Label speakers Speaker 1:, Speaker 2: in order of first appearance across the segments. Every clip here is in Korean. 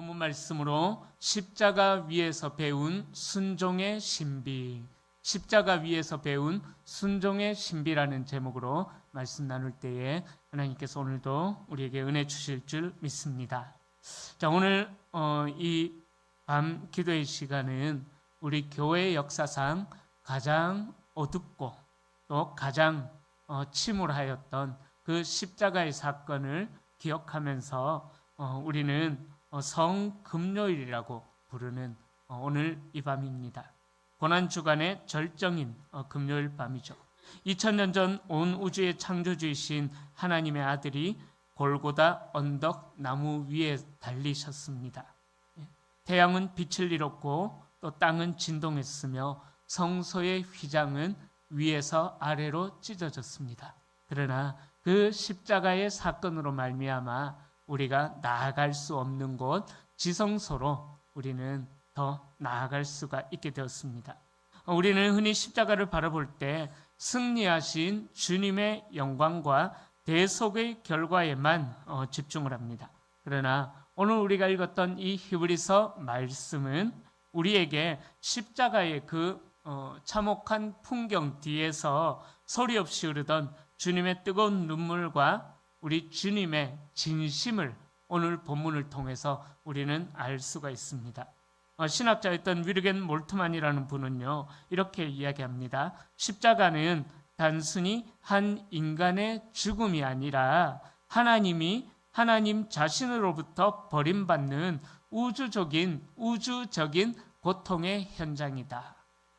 Speaker 1: 본문 말씀으로 십자가 위에서 배운 순종의 신비, 십자가 위에서 배운 순종의 신비라는 제목으로 말씀 나눌 때에 하나님께서 오늘도 우리에게 은혜 주실 줄 믿습니다. 자, 오늘 이 밤 기도의 시간은 우리 교회 역사상 가장 어둡고 또 가장 침울하였던 그 십자가의 사건을 기억하면서 우리는 성금요일이라고 부르는 오늘 이 밤입니다. 고난주간의 절정인 금요일 밤이죠. 2000년 전 온 우주의 창조주이신 하나님의 아들이 골고다 언덕 나무 위에 달리셨습니다. 태양은 빛을 잃었고 또 땅은 진동했으며 성소의 휘장은 위에서 아래로 찢어졌습니다. 그러나 그 십자가의 사건으로 말미암아 우리가 나아갈 수 없는 곳 지성소로 우리는 더 나아갈 수가 있게 되었습니다. 우리는 흔히 십자가를 바라볼 때 승리하신 주님의 영광과 대속의 결과에만 집중을 합니다. 그러나 오늘 우리가 읽었던 이 히브리서 말씀은 우리에게 십자가의 그 참혹한 풍경 뒤에서 소리 없이 흐르던 주님의 뜨거운 눈물과 우리 주님의 진심을 오늘 본문을 통해서 우리는 알 수가 있습니다. 신학자였던 위르겐 몰트만이라는 분은요, 이렇게 이야기합니다. 십자가는 단순히 한 인간의 죽음이 아니라 하나님 자신으로부터 버림받는 우주적인 고통의 현장이다.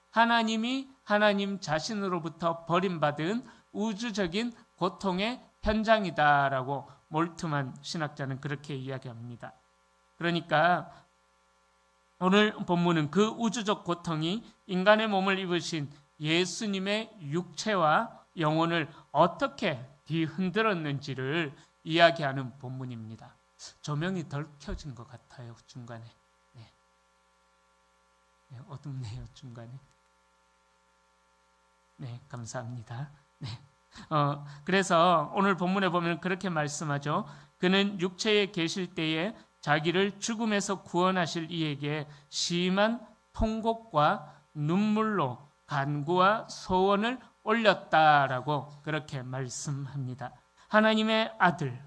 Speaker 1: 하나님이 하나님 자신으로부터 버림받은 우주적인 고통의 현장이다라고 몰트만 신학자는 그렇게 이야기합니다. 그러니까 오늘 본문은 그 우주적 고통이 인간의 몸을 입으신 예수님의 육체와 영혼을 어떻게 뒤흔들었는지를 이야기하는 본문입니다. 조명이 덜 켜진 것 같아요, 중간에. 네, 어둡네요, 중간에. 네, 감사합니다. 네. 그래서 오늘 본문에 보면 그렇게 말씀하죠. 그는 육체에 계실 때에 자기를 죽음에서 구원하실 이에게 심한 통곡과 눈물로 간구와 소원을 올렸다라고 그렇게 말씀합니다. 하나님의 아들,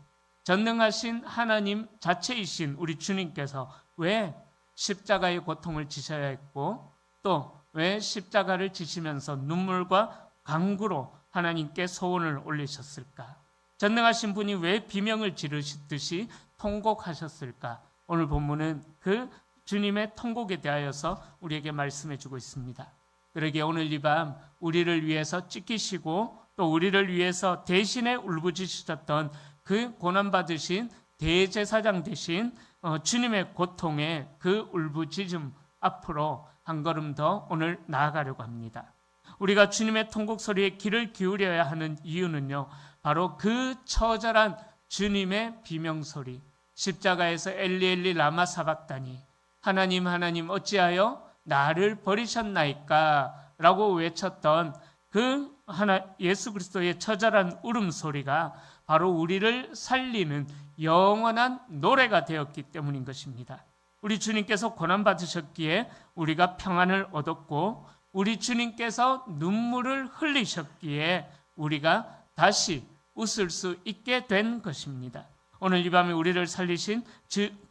Speaker 1: 전능하신 하나님 자체이신 우리 주님께서 왜 십자가의 고통을 지셔야 했고 또 왜 십자가를 지시면서 눈물과 간구로 하나님께 소원을 올리셨을까? 전능하신 분이 왜 비명을 지르시듯이 통곡하셨을까? 오늘 본문은 그 주님의 통곡에 대하여서 우리에게 말씀해 주고 있습니다. 그러기에 오늘 이 밤 우리를 위해서 찢기시고 또 우리를 위해서 대신에 울부짖으셨던 그 고난받으신 대제사장 되신 주님의 고통의 그 울부짖음 앞으로 한 걸음 더 오늘 나아가려고 합니다. 우리가 주님의 통곡 소리에 귀를 기울여야 하는 이유는요, 바로 그 처절한 주님의 비명소리, 십자가에서 엘리 엘리 라마 사박다니, 하나님 하나님 어찌하여 나를 버리셨나이까 라고 외쳤던 그 예수 그리스도의 처절한 울음소리가 바로 우리를 살리는 영원한 노래가 되었기 때문인 것입니다. 우리 주님께서 고난받으셨기에 우리가 평안을 얻었고 우리 주님께서 눈물을 흘리셨기에 우리가 다시 웃을 수 있게 된 것입니다. 오늘 이 밤에 우리를 살리신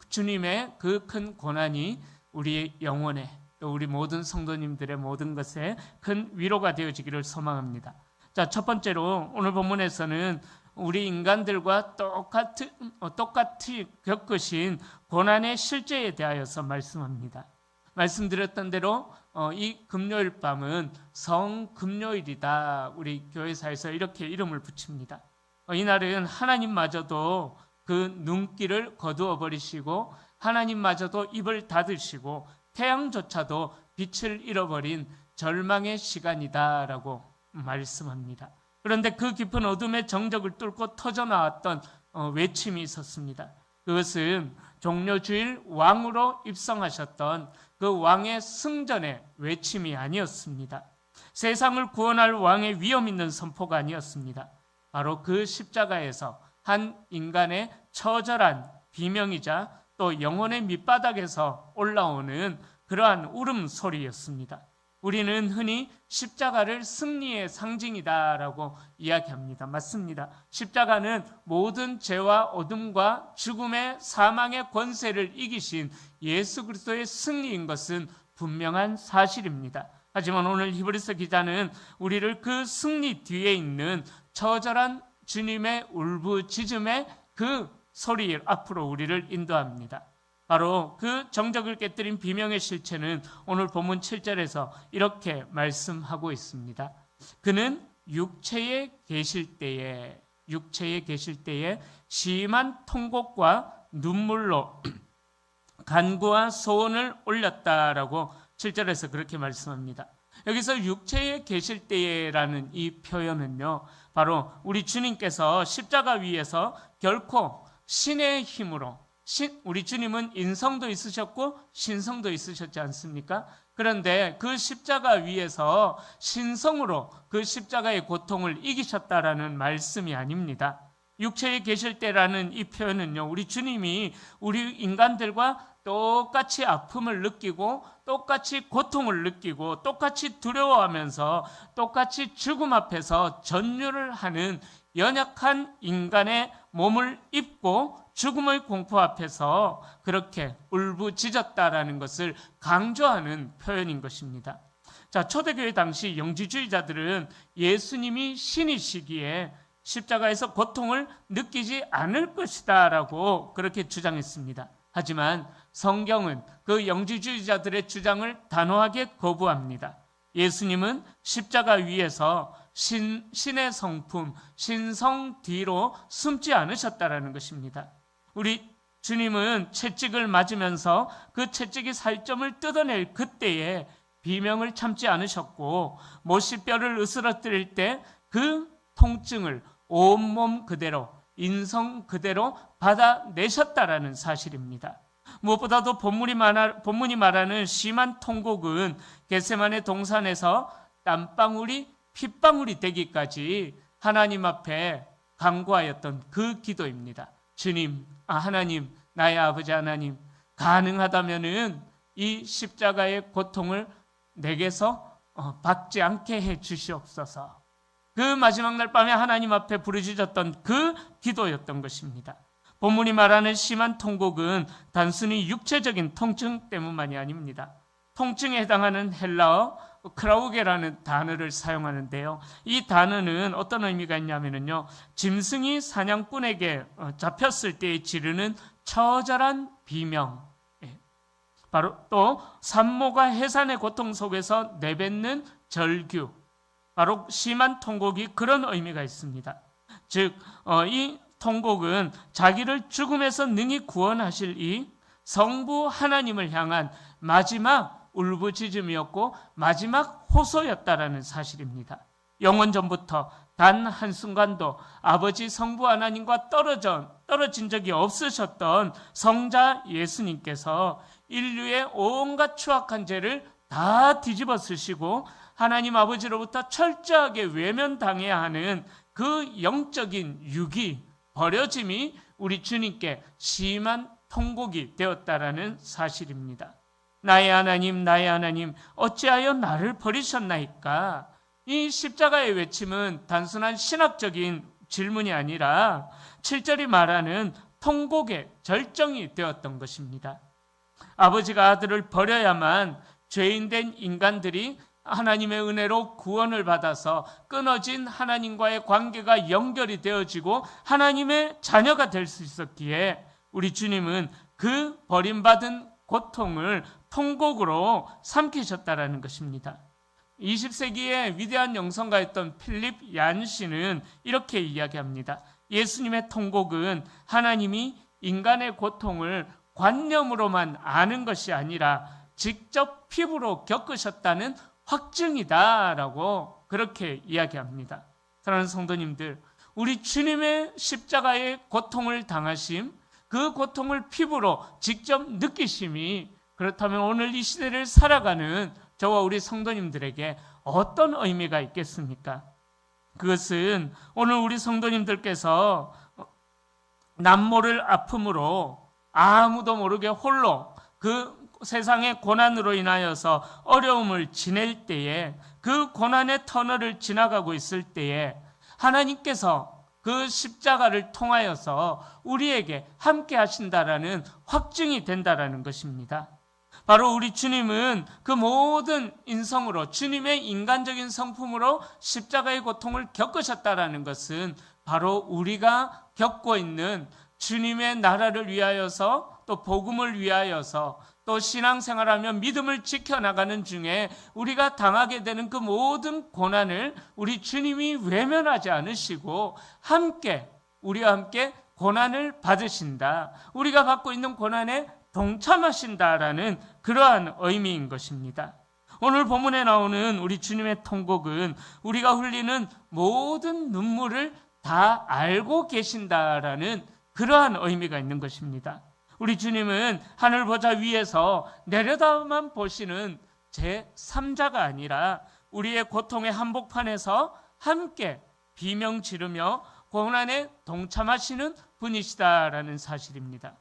Speaker 1: 주님의 그 큰 고난이 우리의 영혼에 또 우리 모든 성도님들의 모든 것에 큰 위로가 되어지기를 소망합니다. 자, 첫 번째로 오늘 본문에서는 우리 인간들과 똑같이 겪으신 고난의 실제에 대하여서 말씀합니다. 말씀드렸던 대로 이 금요일 밤은 성금요일이다. 우리 교회사에서 이렇게 이름을 붙입니다. 이날은 하나님마저도 그 눈길을 거두어 버리시고 하나님마저도 입을 닫으시고 태양조차도 빛을 잃어버린 절망의 시간이다라고 말씀합니다. 그런데 그 깊은 어둠의 정적을 뚫고 터져나왔던 외침이 있었습니다. 그것은 종려주일 왕으로 입성하셨던 그 왕의 승전의 외침이 아니었습니다. 세상을 구원할 왕의 위엄 있는 선포가 아니었습니다. 바로 그 십자가에서 한 인간의 처절한 비명이자 또 영혼의 밑바닥에서 올라오는 그러한 울음소리였습니다. 우리는 흔히 십자가를 승리의 상징이다라고 이야기합니다. 맞습니다. 십자가는 모든 죄와 어둠과 죽음의 사망의 권세를 이기신 예수 그리스도의 승리인 것은 분명한 사실입니다. 하지만 오늘 히브리서 기자는 우리를 그 승리 뒤에 있는 처절한 주님의 울부짖음의 그 소리 앞으로 우리를 인도합니다. 바로 그 정적을 깨뜨린 비명의 실체는 오늘 본문 7절에서 이렇게 말씀하고 있습니다. 그는 육체에 계실 때에 심한 통곡과 눈물로 간구와 소원을 올렸다라고 7절에서 그렇게 말씀합니다. 여기서 육체에 계실 때에라는 이 표현은요, 바로 우리 주님께서 십자가 위에서 결코 신의 힘으로, 우리 주님은 인성도 있으셨고 신성도 있으셨지 않습니까? 그런데 그 십자가 위에서 신성으로 그 십자가의 고통을 이기셨다라는 말씀이 아닙니다. 육체에 계실 때라는 이 표현은요, 우리 주님이 우리 인간들과 똑같이 아픔을 느끼고 똑같이 고통을 느끼고 똑같이 두려워하면서 똑같이 죽음 앞에서 전율을 하는 연약한 인간의 몸을 입고 죽음의 공포 앞에서 그렇게 울부짖었다라는 것을 강조하는 표현인 것입니다. 자, 초대교회 당시 영지주의자들은 예수님이 신이시기에 십자가에서 고통을 느끼지 않을 것이다라고 그렇게 주장했습니다. 하지만 성경은 그 영지주의자들의 주장을 단호하게 거부합니다. 예수님은 십자가 위에서 신의 성품, 신성 뒤로 숨지 않으셨다라는 것입니다. 우리 주님은 채찍을 맞으면서 그 채찍이 살점을 뜯어낼 그때에 비명을 참지 않으셨고, 못시뼈를 으스러뜨릴 때 그 통증을 온몸 그대로, 인성 그대로 받아내셨다라는 사실입니다. 무엇보다도 본문이 말하는 심한 통곡은 겟세마네 동산에서 땀방울이 핏방울이 되기까지 하나님 앞에 간구하였던 그 기도입니다. 주님, 하나님, 나의 아버지 하나님, 가능하다면은 이 십자가의 고통을 내게서 받지 않게 해 주시옵소서. 그 마지막 날 밤에 하나님 앞에 부르짖었던 그 기도였던 것입니다. 본문이 말하는 심한 통곡은 단순히 육체적인 통증 때문만이 아닙니다. 통증에 해당하는 헬라어 크라우게라는 단어를 사용하는데요. 이 단어는 어떤 의미가 있냐면요, 짐승이 사냥꾼에게 잡혔을 때 지르는 처절한 비명, 바로 또 산모가 해산의 고통 속에서 내뱉는 절규, 바로 심한 통곡이 그런 의미가 있습니다. 즉, 이 통곡은 자기를 죽음에서 능히 구원하실 이 성부 하나님을 향한 마지막 울부짖음이었고 마지막 호소였다라는 사실입니다. 영원 전부터 단 한순간도 아버지 성부 하나님과 떨어진 적이 없으셨던 성자 예수님께서 인류의 온갖 추악한 죄를 다 뒤집어 쓰시고 하나님 아버지로부터 철저하게 외면당해야 하는 그 영적인 유기, 버려짐이 우리 주님께 심한 통곡이 되었다라는 사실입니다. 나의 하나님, 나의 하나님, 어찌하여 나를 버리셨나이까? 이 십자가의 외침은 단순한 신학적인 질문이 아니라 7절이 말하는 통곡의 절정이 되었던 것입니다. 아버지가 아들을 버려야만 죄인된 인간들이 하나님의 은혜로 구원을 받아서 끊어진 하나님과의 관계가 연결이 되어지고 하나님의 자녀가 될 수 있었기에 우리 주님은 그 버림받은 고통을 통곡으로 삼키셨다라는 것입니다. 20세기의 위대한 영성가였던 필립 얀시는 이렇게 이야기합니다. 예수님의 통곡은 하나님이 인간의 고통을 관념으로만 아는 것이 아니라 직접 피부로 겪으셨다는 확증이다라고 그렇게 이야기합니다. 사랑하는 성도님들, 우리 주님의 십자가의 고통을 당하심, 그 고통을 피부로 직접 느끼심이 그렇다면 오늘 이 시대를 살아가는 저와 우리 성도님들에게 어떤 의미가 있겠습니까? 그것은 오늘 우리 성도님들께서 남모를 아픔으로 아무도 모르게 홀로 그 세상의 고난으로 인하여서 어려움을 지낼 때에, 그 고난의 터널을 지나가고 있을 때에 하나님께서 그 십자가를 통하여서 우리에게 함께 하신다라는 확증이 된다라는 것입니다. 바로 우리 주님은 그 모든 인성으로, 주님의 인간적인 성품으로 십자가의 고통을 겪으셨다라는 것은 바로 우리가 겪고 있는 주님의 나라를 위하여서, 또 복음을 위하여서, 또 신앙생활하며 믿음을 지켜나가는 중에 우리가 당하게 되는 그 모든 고난을 우리 주님이 외면하지 않으시고 함께, 우리와 함께 고난을 받으신다, 우리가 받고 있는 고난에 동참하신다라는 그러한 의미인 것입니다. 오늘 본문에 나오는 우리 주님의 통곡은 우리가 흘리는 모든 눈물을 다 알고 계신다라는 그러한 의미가 있는 것입니다. 우리 주님은 하늘 보좌 위에서 내려다만 보시는 제3자가 아니라 우리의 고통의 한복판에서 함께 비명 지르며 고난에 동참하시는 분이시다라는 사실입니다.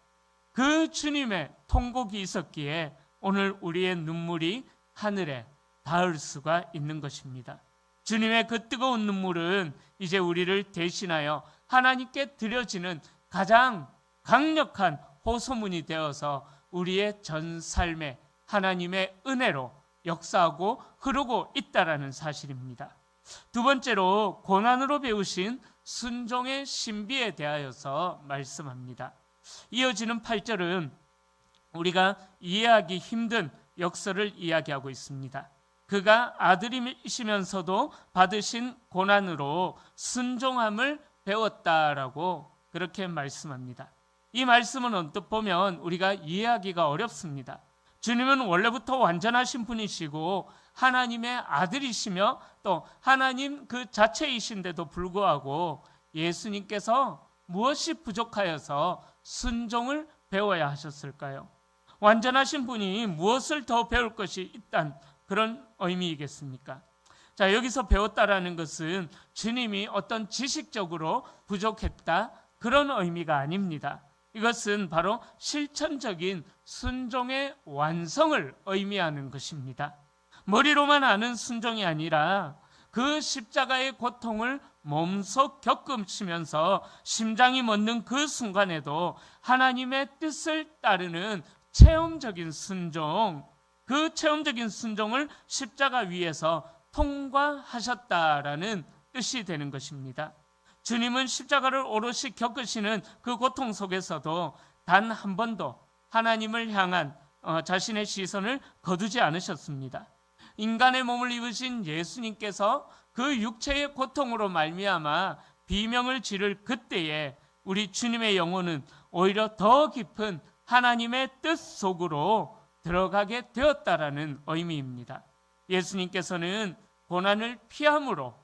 Speaker 1: 그 주님의 통곡이 있었기에 오늘 우리의 눈물이 하늘에 닿을 수가 있는 것입니다. 주님의 그 뜨거운 눈물은 이제 우리를 대신하여 하나님께 드려지는 가장 강력한 호소문이 되어서 우리의 전 삶에 하나님의 은혜로 역사하고 흐르고 있다라는 사실입니다. 두 번째로 고난으로 배우신 순종의 신비에 대하여서 말씀합니다. 이어지는 8절은 우리가 이해하기 힘든 역설을 이야기하고 있습니다. 그가 아들이시면서도 받으신 고난으로 순종함을 배웠다라고 그렇게 말씀합니다. 이 말씀은 언뜻 보면 우리가 이해하기가 어렵습니다. 주님은 원래부터 완전하신 분이시고 하나님의 아들이시며 또 하나님 그 자체이신데도 불구하고 예수님께서 무엇이 부족하여서 순종을 배워야 하셨을까요? 완전하신 분이 무엇을 더 배울 것이 있단 그런 의미이겠습니까? 자, 여기서 배웠다라는 것은 주님이 어떤 지식적으로 부족했다 그런 의미가 아닙니다. 이것은 바로 실천적인 순종의 완성을 의미하는 것입니다. 머리로만 아는 순종이 아니라 그 십자가의 고통을 몸소 겪으시면서 심장이 멎는 그 순간에도 하나님의 뜻을 따르는 체험적인 순종, 그 체험적인 순종을 십자가 위에서 통과하셨다라는 뜻이 되는 것입니다. 주님은 십자가를 오롯이 겪으시는 그 고통 속에서도 단 한 번도 하나님을 향한 자신의 시선을 거두지 않으셨습니다. 인간의 몸을 입으신 예수님께서 그 육체의 고통으로 말미암아 비명을 지를 그때에 우리 주님의 영혼은 오히려 더 깊은 하나님의 뜻 속으로 들어가게 되었다라는 의미입니다. 예수님께서는 고난을 피함으로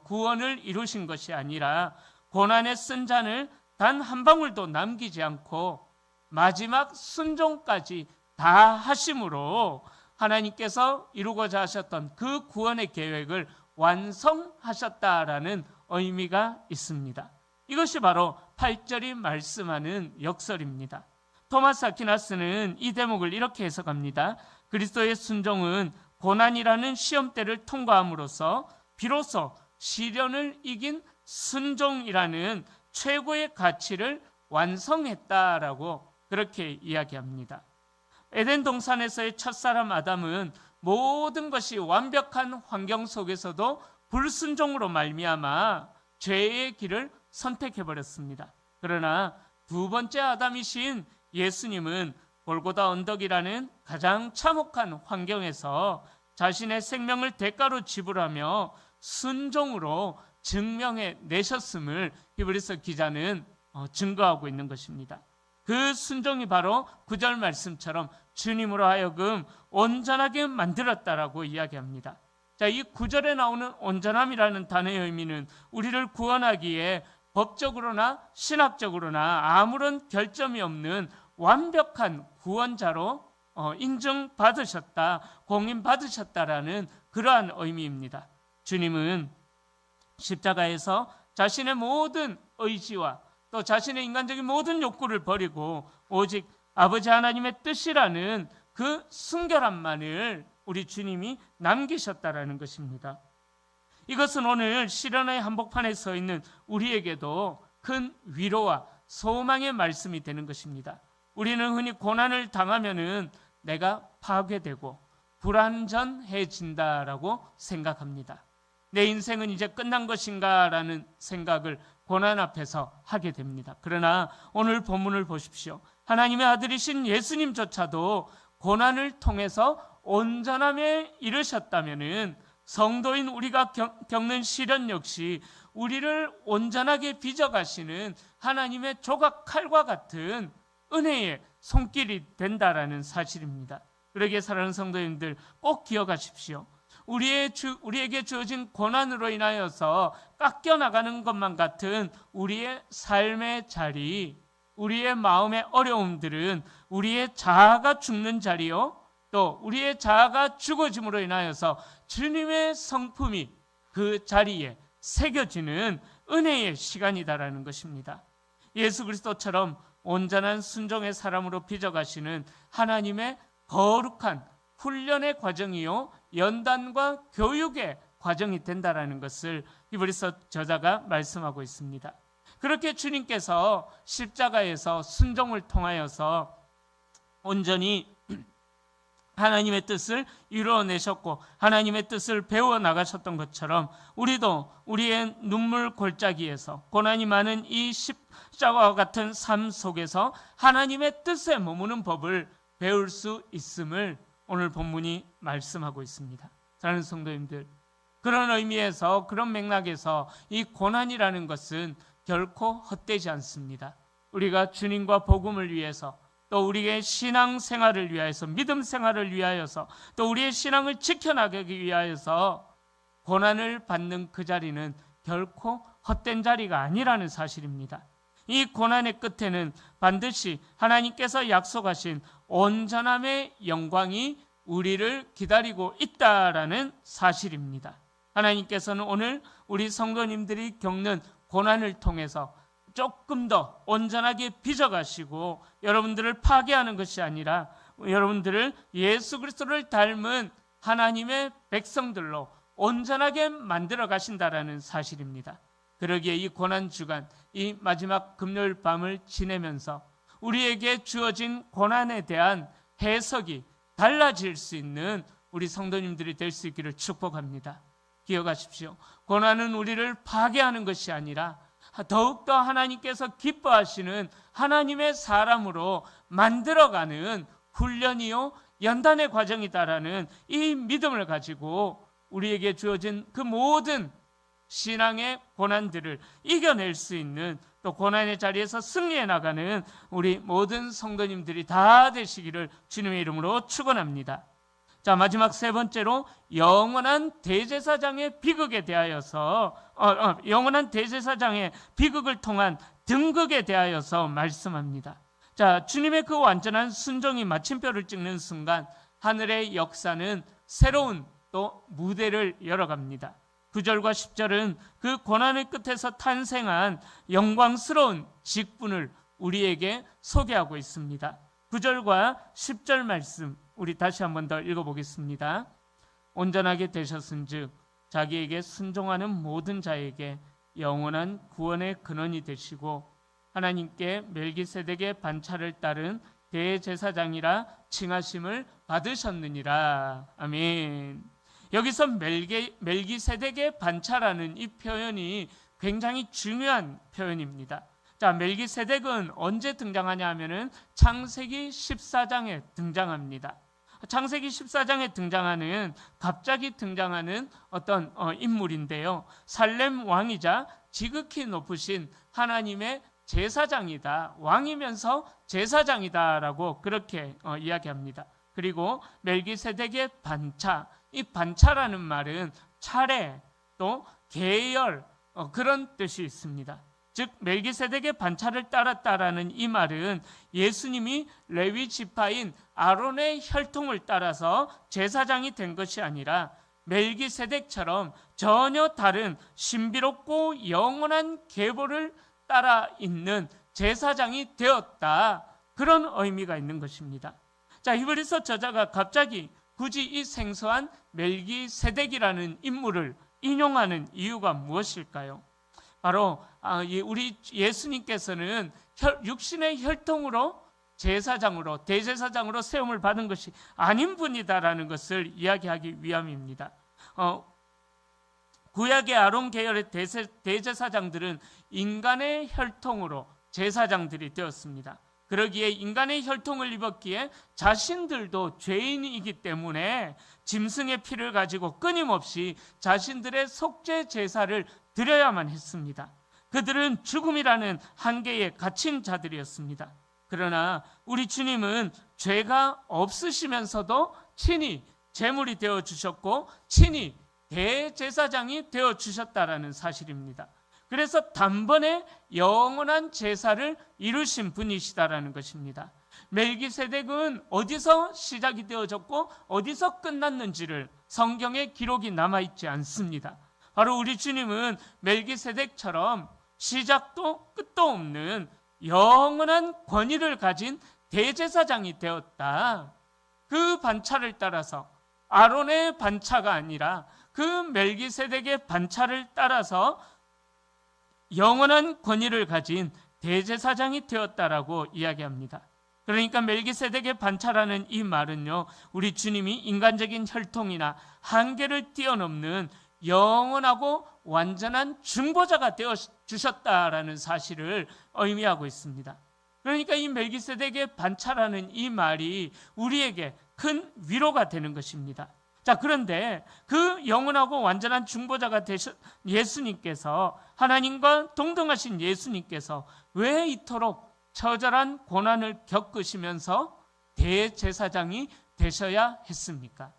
Speaker 1: 구원을 이루신 것이 아니라 고난의 쓴 잔을 단 한 방울도 남기지 않고 마지막 순종까지 다 하심으로 하나님께서 이루고자 하셨던 그 구원의 계획을 완성하셨다라는 의미가 있습니다. 이것이 바로 8절이 말씀하는 역설입니다. 토마스 아퀴나스는 이 대목을 이렇게 해석합니다. 그리스도의 순종은 고난이라는 시험대를 통과함으로써 비로소 시련을 이긴 순종이라는 최고의 가치를 완성했다라고 그렇게 이야기합니다. 에덴 동산에서의 첫사람 아담은 모든 것이 완벽한 환경 속에서도 불순종으로 말미암아 죄의 길을 선택해버렸습니다. 그러나 두 번째 아담이신 예수님은 골고다 언덕이라는 가장 참혹한 환경에서 자신의 생명을 대가로 지불하며 순종으로 증명해 내셨음을 히브리서 기자는 증거하고 있는 것입니다. 그 순종이 바로 9절 말씀처럼 주님으로 하여금 온전하게 만들었다라고 이야기합니다. 자, 이 9절에 나오는 온전함이라는 단어의 의미는 우리를 구원하기에 법적으로나 신학적으로나 아무런 결점이 없는 완벽한 구원자로 인정받으셨다, 공인받으셨다라는 그러한 의미입니다. 주님은 십자가에서 자신의 모든 의지와 또 자신의 인간적인 모든 욕구를 버리고 오직 아버지 하나님의 뜻이라는 그 순결함만을 우리 주님이 남기셨다라는 것입니다. 이것은 오늘 시련의 한복판에 서 있는 우리에게도 큰 위로와 소망의 말씀이 되는 것입니다. 우리는 흔히 고난을 당하면은 내가 파괴되고 불완전해진다라고 생각합니다. 내 인생은 이제 끝난 것인가라는 생각을 고난 앞에서 하게 됩니다. 그러나 오늘 본문을 보십시오. 하나님의 아들이신 예수님조차도 고난을 통해서 온전함에 이르셨다면은 성도인 우리가 겪는 시련 역시 우리를 온전하게 빚어가시는 하나님의 조각칼과 같은 은혜의 손길이 된다라는 사실입니다. 그러기에 사랑하는 성도님들 꼭 기억하십시오. 우리에게 주어진 고난으로 인하여서 깎여나가는 것만 같은 우리의 삶의 자리, 우리의 마음의 어려움들은 우리의 자아가 죽는 자리요, 또 우리의 자아가 죽어짐으로 인하여서 주님의 성품이 그 자리에 새겨지는 은혜의 시간이다라는 것입니다. 예수 그리스도처럼 온전한 순종의 사람으로 빚어가시는 하나님의 거룩한 훈련의 과정이요, 연단과 교육의 과정이 된다라는 것을 히브리서 저자가 말씀하고 있습니다. 그렇게 주님께서 십자가에서 순종을 통하여서 온전히 하나님의 뜻을 이루어내셨고 하나님의 뜻을 배워나가셨던 것처럼 우리도 우리의 눈물 골짜기에서 고난이 많은 이 십자가와 같은 삶 속에서 하나님의 뜻에 머무는 법을 배울 수 있음을 오늘 본문이 말씀하고 있습니다. 사랑하는 성도님들, 그런 의미에서 그런 맥락에서 이 고난이라는 것은 결코 헛되지 않습니다. 우리가 주님과 복음을 위해서, 또 우리의 신앙 생활을 위하여서, 믿음 생활을 위하여서, 또 우리의 신앙을 지켜나가기 위하여서 고난을 받는 그 자리는 결코 헛된 자리가 아니라는 사실입니다. 이 고난의 끝에는 반드시 하나님께서 약속하신 온전함의 영광이 우리를 기다리고 있다라는 사실입니다. 하나님께서는 오늘 우리 성도님들이 겪는 고난을 통해서 조금 더 온전하게 빚어가시고 여러분들을 파괴하는 것이 아니라 여러분들을 예수 그리스도를 닮은 하나님의 백성들로 온전하게 만들어 가신다라는 사실입니다. 그러기에 이 고난 주간, 이 마지막 금요일 밤을 지내면서 우리에게 주어진 고난에 대한 해석이 달라질 수 있는 우리 성도님들이 될 수 있기를 축복합니다. 기억하십시오. 고난은 우리를 파괴하는 것이 아니라 더욱더 하나님께서 기뻐하시는 하나님의 사람으로 만들어가는 훈련이요, 연단의 과정이다라는 이 믿음을 가지고 우리에게 주어진 그 모든 신앙의 고난들을 이겨낼 수 있는, 또 고난의 자리에서 승리해 나가는 우리 모든 성도님들이 다 되시기를 주님의 이름으로 축원합니다. 자, 마지막 세 번째로 영원한 대제사장의 비극에 대하여서 영원한 대제사장의 비극을 통한 등극에 대하여서 말씀합니다. 자, 주님의 그 완전한 순종이 마침표를 찍는 순간 하늘의 역사는 새로운 또 무대를 열어갑니다. 9절과 10절은 그 고난의 끝에서 탄생한 영광스러운 직분을 우리에게 소개하고 있습니다. 9절과 10절 말씀 우리 다시 한번 더 읽어보겠습니다. 온전하게 되셨은즉 자기에게 순종하는 모든 자에게 영원한 구원의 근원이 되시고 하나님께 멜기세덱의 반차를 따른 대제사장이라 칭하심을 받으셨느니라. 아멘. 여기서 멜기세덱의 반차라는 이 표현이 굉장히 중요한 표현입니다. 자, 멜기세덱은 언제 등장하냐 하면은 창세기 14장에 등장합니다. 창세기 14장에 등장하는 갑자기 등장하는 어떤 인물인데요. 살렘 왕이자 지극히 높으신 하나님의 제사장이다. 왕이면서 제사장이다라고 그렇게 이야기합니다. 그리고 멜기세덱의 반차, 이 반차라는 말은 차례 또 계열 그런 뜻이 있습니다. 즉 멜기세덱의 반차를 따랐다라는 이 말은 예수님이 레위 지파인 아론의 혈통을 따라서 제사장이 된 것이 아니라 멜기세덱처럼 전혀 다른 신비롭고 영원한 계보를 따라 있는 제사장이 되었다. 그런 의미가 있는 것입니다. 자, 히브리서 저자가 갑자기 굳이 이 생소한 멜기세덱이라는 인물을 인용하는 이유가 무엇일까요? 바로 우리 예수님께서는 육신의 혈통으로 제사장으로, 대제사장으로 세움을 받은 것이 아닌 분이다라는 것을 이야기하기 위함입니다. 구약의 아론 계열의 대제사장들은 인간의 혈통으로 제사장들이 되었습니다. 그러기에 인간의 혈통을 입었기에 자신들도 죄인이기 때문에 짐승의 피를 가지고 끊임없이 자신들의 속죄 제사를 드려야만 했습니다. 그들은 죽음이라는 한계에 갇힌 자들이었습니다. 그러나 우리 주님은 죄가 없으시면서도 친히 제물이 되어주셨고 친히 대제사장이 되어주셨다라는 사실입니다. 그래서 단번에 영원한 제사를 이루신 분이시다라는 것입니다. 멜기세덱은 어디서 시작이 되어졌고 어디서 끝났는지를 성경에 기록이 남아있지 않습니다. 바로 우리 주님은 멜기세덱처럼 시작도 끝도 없는 영원한 권위를 가진 대제사장이 되었다. 그 반차를 따라서 아론의 반차가 아니라 그 멜기세덱의 반차를 따라서 영원한 권위를 가진 대제사장이 되었다라고 이야기합니다. 그러니까 멜기세덱의 반차라는 이 말은요, 우리 주님이 인간적인 혈통이나 한계를 뛰어넘는 영원하고 완전한 중보자가 되어 주셨다라는 사실을 의미하고 있습니다. 그러니까 이 멜기세덱의 반차라는 이 말이 우리에게 큰 위로가 되는 것입니다. 자, 그런데 그 영원하고 완전한 중보자가 되신 예수님께서, 하나님과 동등하신 예수님께서 왜 이토록 처절한 고난을 겪으시면서 대제사장이 되셔야 했습니까?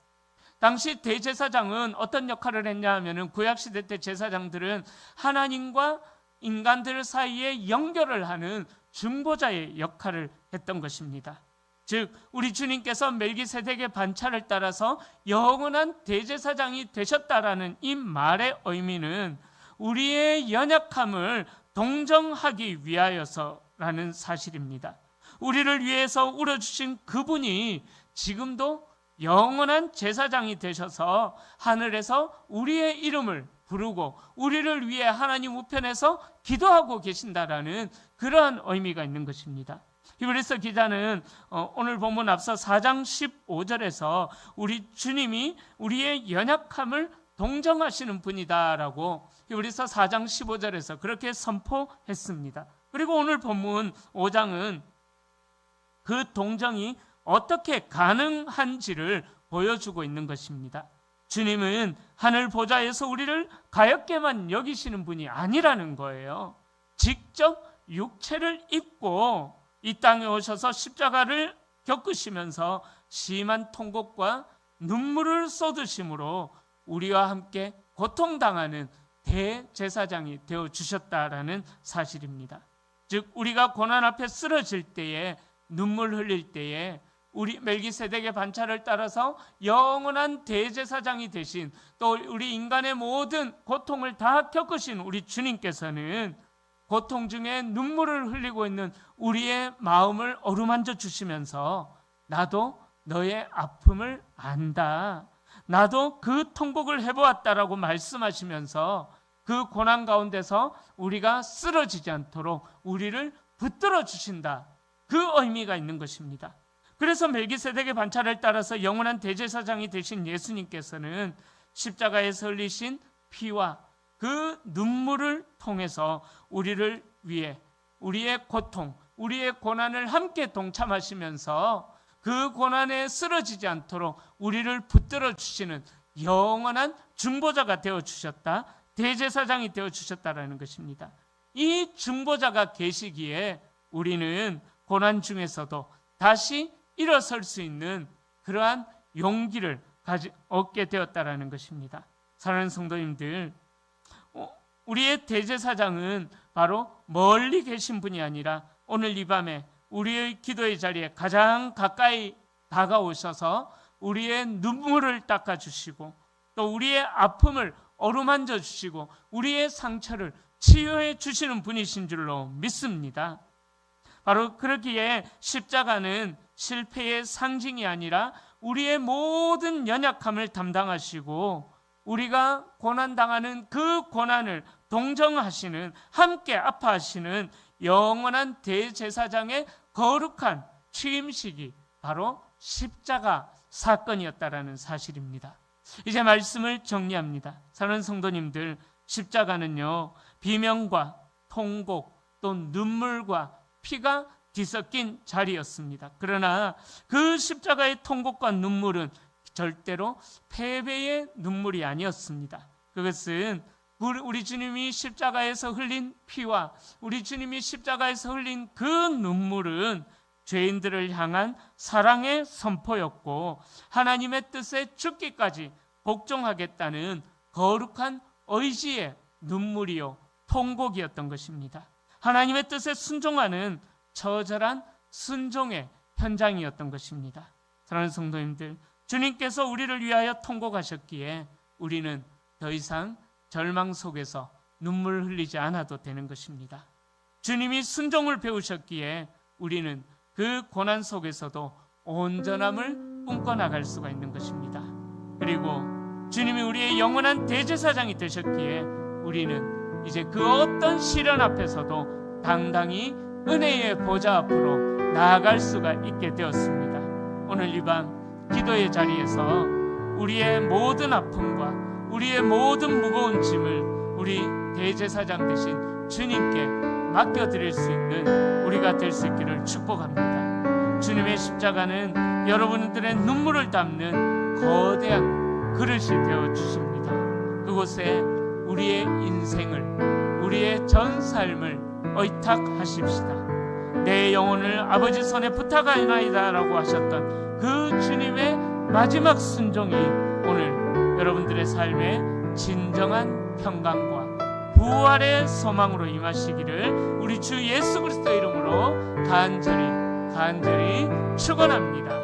Speaker 1: 당시 대제사장은 어떤 역할을 했냐 하면은 구약시대 때 제사장들은 하나님과 인간들 사이에 연결을 하는 중보자의 역할을 했던 것입니다. 즉 우리 주님께서 멜기세덱의 반차를 따라서 영원한 대제사장이 되셨다라는 이 말의 의미는 우리의 연약함을 동정하기 위하여서라는 사실입니다. 우리를 위해서 울어주신 그분이 지금도 영원한 제사장이 되셔서 하늘에서 우리의 이름을 부르고 우리를 위해 하나님 우편에서 기도하고 계신다라는 그러한 의미가 있는 것입니다. 히브리서 기자는 오늘 본문 앞서 4장 15절에서 우리 주님이 우리의 연약함을 동정하시는 분이다라고 히브리서 4장 15절에서 그렇게 선포했습니다. 그리고 오늘 본문 5장은 그 동정이 어떻게 가능한지를 보여주고 있는 것입니다. 주님은 하늘 보좌에서 우리를 가엾게만 여기시는 분이 아니라는 거예요. 직접 육체를 입고 이 땅에 오셔서 십자가를 겪으시면서 심한 통곡과 눈물을 쏟으심으로 우리와 함께 고통당하는 대제사장이 되어주셨다라는 사실입니다. 즉 우리가 고난 앞에 쓰러질 때에 눈물 흘릴 때에 우리 멜기세덱의 반차를 따라서 영원한 대제사장이 되신 또 우리 인간의 모든 고통을 다 겪으신 우리 주님께서는 고통 중에 눈물을 흘리고 있는 우리의 마음을 어루만져 주시면서 나도 너의 아픔을 안다. 나도 그 통곡을 해보았다라고 말씀하시면서 그 고난 가운데서 우리가 쓰러지지 않도록 우리를 붙들어 주신다. 그 의미가 있는 것입니다. 그래서 멜기세덱의 반차를 따라서 영원한 대제사장이 되신 예수님께서는 십자가에서 흘리신 피와 그 눈물을 통해서 우리를 위해 우리의 고통, 우리의 고난을 함께 동참하시면서 그 고난에 쓰러지지 않도록 우리를 붙들어 주시는 영원한 중보자가 되어주셨다. 대제사장이 되어주셨다라는 것입니다. 이 중보자가 계시기에 우리는 고난 중에서도 다시 일어설 수 있는 그러한 용기를 얻게 되었다라는 것입니다. 사랑하는 성도님들, 우리의 대제사장은 바로 멀리 계신 분이 아니라 오늘 이 밤에 우리의 기도의 자리에 가장 가까이 다가오셔서 우리의 눈물을 닦아주시고 또 우리의 아픔을 어루만져 주시고 우리의 상처를 치유해 주시는 분이신 줄로 믿습니다. 바로 그렇기에 십자가는 실패의 상징이 아니라 우리의 모든 연약함을 담당하시고 우리가 고난당하는 그 고난을 동정하시는, 함께 아파하시는 영원한 대제사장의 거룩한 취임식이 바로 십자가 사건이었다라는 사실입니다. 이제 말씀을 정리합니다. 사랑하는 성도님들, 십자가는요, 비명과 통곡 또 눈물과 피가 뒤섞인 자리였습니다. 그러나 그 십자가의 통곡과 눈물은 절대로 패배의 눈물이 아니었습니다. 그것은 우리 주님이 십자가에서 흘린 피와 우리 주님이 십자가에서 흘린 그 눈물은 죄인들을 향한 사랑의 선포였고 하나님의 뜻에 죽기까지 복종하겠다는 거룩한 의지의 눈물이요 통곡이었던 것입니다. 하나님의 뜻에 순종하는 처절한 순종의 현장이었던 것입니다. 사랑하는 성도님들, 주님께서 우리를 위하여 통곡하셨기에 우리는 더 이상 절망 속에서 눈물 흘리지 않아도 되는 것입니다. 주님이 순종을 배우셨기에 우리는 그 고난 속에서도 온전함을 꿈꿔 나갈 수가 있는 것입니다. 그리고 주님이 우리의 영원한 대제사장이 되셨기에 우리는 이제 그 어떤 시련 앞에서도 당당히 은혜의 보좌 앞으로 나아갈 수가 있게 되었습니다. 오늘 이 밤 기도의 자리에서 우리의 모든 아픔과 우리의 모든 무거운 짐을 우리 대제사장 되신 주님께 맡겨드릴 수 있는 우리가 될 수 있기를 축복합니다. 주님의 십자가는 여러분들의 눈물을 담는 거대한 그릇이 되어주십니다. 그곳에 우리의 인생을, 우리의 전 삶을 의탁하십시다. 내 영혼을 아버지 손에 부탁하나이다 라고 하셨던 그 주님의 마지막 순종이 오늘 여러분들의 삶에 진정한 평강과 부활의 소망으로 임하시기를 우리 주 예수 그리스도 이름으로 간절히 축원합니다.